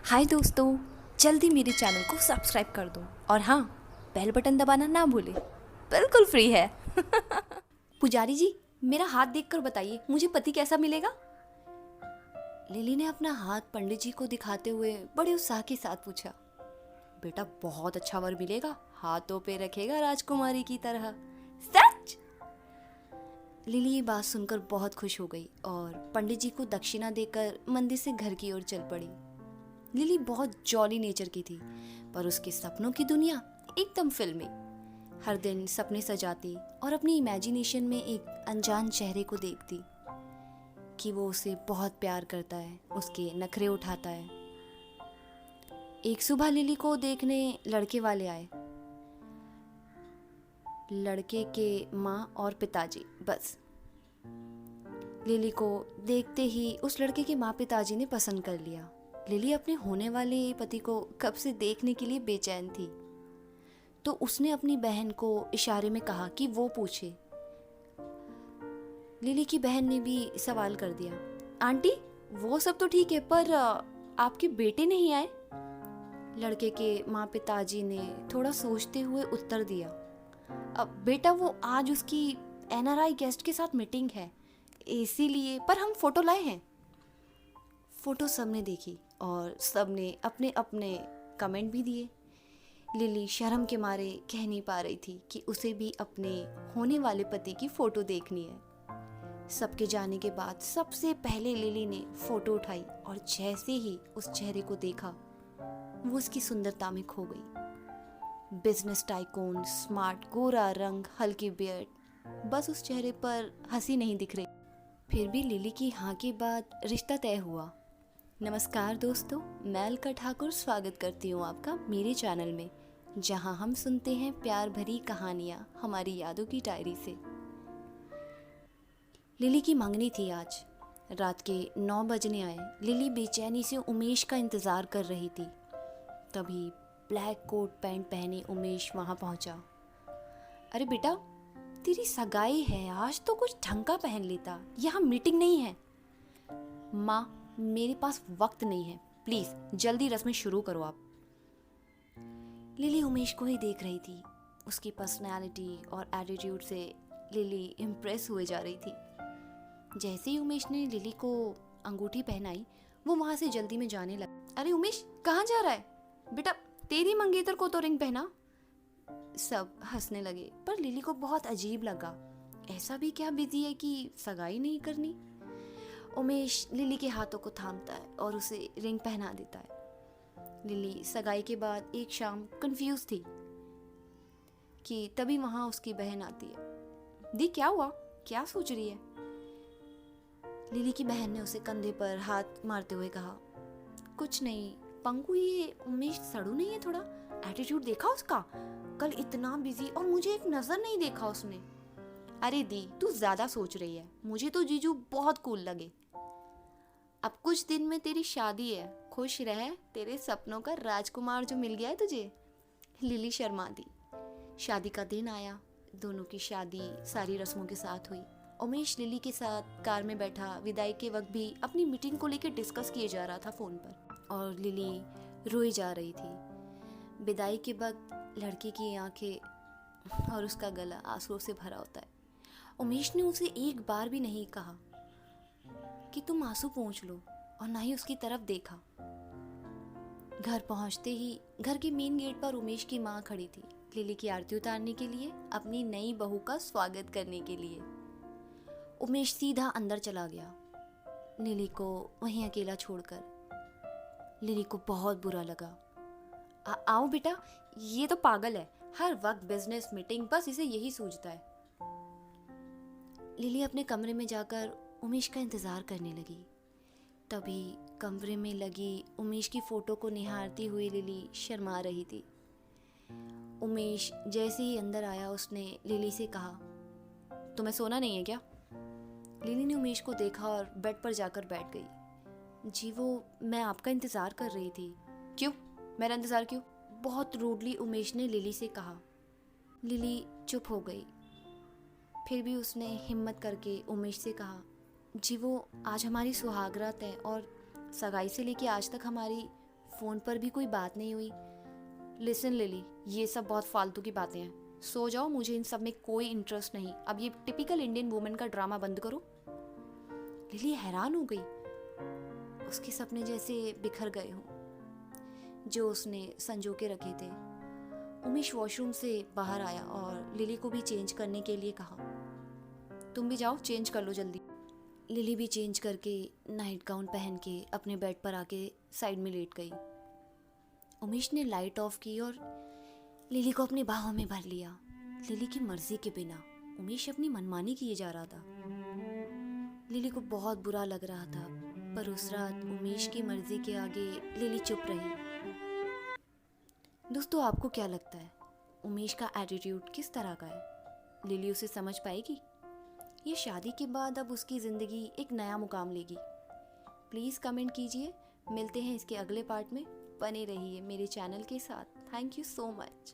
हाय दोस्तों, जल्दी मेरे चैनल को सब्सक्राइब कर दो और हाँ, बेल बटन दबाना ना भूले। बिल्कुल फ्री है। पुजारी जी, मेरा हाथ देखकर बताइए मुझे पति कैसा मिलेगा। लिली ने अपना हाथ पंडित जी को दिखाते हुए बड़े उत्साह के साथ पूछा। बेटा बहुत अच्छा वर मिलेगा, हाथों पे रखेगा राजकुमारी की तरह। सच? लिली ये बात सुनकर बहुत खुश हो गई और पंडित जी को दक्षिणा देकर मंदिर से घर की ओर चल पड़ी। लिली बहुत जॉली नेचर की थी, पर उसके सपनों की दुनिया एकदम फिल्मी। हर दिन सपने सजाती और अपनी इमेजिनेशन में एक अनजान चेहरे को देखती कि वो उसे बहुत प्यार करता है, उसके नखरे उठाता है। एक सुबह लिली को देखने लड़के वाले आए। लड़के के माँ और पिताजी। बस लिली को देखते ही उस लड़के के माँ पिताजी ने पसंद कर लिया। लिली अपने होने वाले पति को कब से देखने के लिए बेचैन थी, तो उसने अपनी बहन को इशारे में कहा कि वो पूछे। लिली की बहन ने भी सवाल कर दिया, आंटी वो सब तो ठीक है, पर आपके बेटे नहीं आए। लड़के के माँ पिताजी ने थोड़ा सोचते हुए उत्तर दिया, अब बेटा वो आज उसकी एनआरआई गेस्ट के साथ मीटिंग है, इसीलिए, पर हम फोटो लाए हैं। फोटो सबने देखी और सबने अपने अपने कमेंट भी दिए। लिली शर्म के मारे कह नहीं पा रही थी कि उसे भी अपने होने वाले पति की फोटो देखनी है। सबके जाने के बाद सबसे पहले लिली ने फोटो उठाई और जैसे ही उस चेहरे को देखा, वो उसकी सुंदरता में खो गई। बिजनेस टाइकून, स्मार्ट, गोरा रंग, हल्की बियर्ड, बस उस चेहरे पर हंसी नहीं दिख रही। फिर भी लिली की हाँ के बाद रिश्ता तय हुआ। नमस्कार दोस्तों, मैं अलका ठाकुर स्वागत करती हूँ आपका मेरे चैनल में, जहाँ हम सुनते हैं प्यार भरी कहानियाँ हमारी यादों की डायरी से। लिली की मंगनी थी आज। रात के 9 बजने आए। लिली बेचैनी से उमेश का इंतज़ार कर रही थी। तभी ब्लैक कोट पैंट पहने उमेश वहाँ पहुँचा। अरे बेटा, तेरी सगाई है, आज तो कुछ ढंग का पहन लेता, यहाँ मीटिंग नहीं है। माँ, मेरे पास वक्त नहीं है, प्लीज जल्दी रस्में शुरू करो आप। लिली उमेश को ही देख रही थी। उसकी पर्सनैलिटी और एटीट्यूड से लिली इम्प्रेस हुए जा रही थी। जैसे ही उमेश ने लिली को अंगूठी पहनाई, वो वहां से जल्दी में जाने लगा। अरे उमेश, कहाँ जा रहा है? बेटा तेरी मंगेतर को तो रिंग पहना। सब हंसने लगे, पर लिली को बहुत अजीब लगा। ऐसा भी क्या बिजी है कि सगाई नहीं करनी। उमेश लिली के हाथों को थामता है और उसे रिंग पहना देता है। लिली सगाई के बाद एक शाम कंफ्यूज थी कि तभी वहां उसकी बहन आती है। दी क्या हुआ, क्या सोच रही है? लिली की बहन ने उसे कंधे पर हाथ मारते हुए कहा, कुछ नहीं पंकु, ये उमेश सड़ू नहीं है थोड़ा? एटीट्यूड देखा उसका, कल इतना बिजी और मुझे एक नजर नहीं देखा उसने। अरे दी, तू ज्यादा सोच रही है, मुझे तो जीजू बहुत कूल लगे। अब कुछ दिन में तेरी शादी है, खुश रह, तेरे सपनों का राजकुमार जो मिल गया है तुझे। लिली शर्मा दी। शादी का दिन आया। दोनों की शादी सारी रस्मों के साथ हुई। उमेश लिली के साथ कार में बैठा विदाई के वक्त भी अपनी मीटिंग को लेकर डिस्कस किए जा रहा था फोन पर, और लिली रोई जा रही थी। विदाई के वक्त लड़के की आंखें और उसका गला आंसुओं से भरा होता है। उमेश ने उसे एक बार भी नहीं कहा कि तुम आंसू पोंछ लो, और ना ही उसकी तरफ देखा। घर पहुंचते ही घर के मेन गेट पर उमेश की माँ खड़ी थी, लिली की आरती उतारने के लिए, अपनी नई बहू का स्वागत करने के लिए। उमेश सीधा अंदर चला गया, लिली को वहीं अकेला छोड़कर। लिली को बहुत बुरा लगा। आओ बेटा, ये तो पागल है, हर वक्त बिजनेस मीटिंग, बस इसे यही सूझता है। लिली अपने कमरे में जाकर उमेश का इंतज़ार करने लगी। तभी कमरे में लगी उमेश की फ़ोटो को निहारती हुई लिली शर्मा रही थी। उमेश जैसे ही अंदर आया, उसने लिली से कहा, तुम्हें सोना नहीं है क्या? लिली ने उमेश को देखा और बेड पर जाकर बैठ गई। जी वो, मैं आपका इंतज़ार कर रही थी। क्यों? मेरा इंतज़ार क्यों? बहुत रूडली उमेश ने लिली से कहा। लिली चुप हो गई। फिर भी उसने हिम्मत करके उमेश से कहा, जी वो, आज हमारी सुहागरात है और सगाई से लेके आज तक हमारी फ़ोन पर भी कोई बात नहीं हुई। लिसन लिली, ये सब बहुत फालतू की बातें हैं, सो जाओ, मुझे इन सब में कोई इंटरेस्ट नहीं। अब ये टिपिकल इंडियन वुमेन का ड्रामा बंद करो। लिली हैरान हो गई, उसके सपने जैसे बिखर गए हों जो उसने संजो के रखे थे। उमेश वॉशरूम से बाहर आया और लिली को भी चेंज करने के लिए कहा, तुम भी जाओ, चेंज कर लो जल्दी। लिली भी चेंज करके नाइट गाउन पहन के अपने बेड पर आके साइड में लेट गई। उमेश ने लाइट ऑफ की और लिली को अपनी बाहों में भर लिया। लिली की मर्जी के बिना उमेश अपनी मनमानी किए जा रहा था। लिली को बहुत बुरा लग रहा था, पर उस रात उमेश की मर्जी के आगे लिली चुप रही। दोस्तों, आपको क्या लगता है उमेश का एटीट्यूड किस तरह का है? लिली उसे समझ पाएगी? ये शादी के बाद अब उसकी ज़िंदगी एक नया मुकाम लेगी? प्लीज़ कमेंट कीजिए। मिलते हैं इसके अगले पार्ट में। बने रहिए मेरे चैनल के साथ। Thank you so much.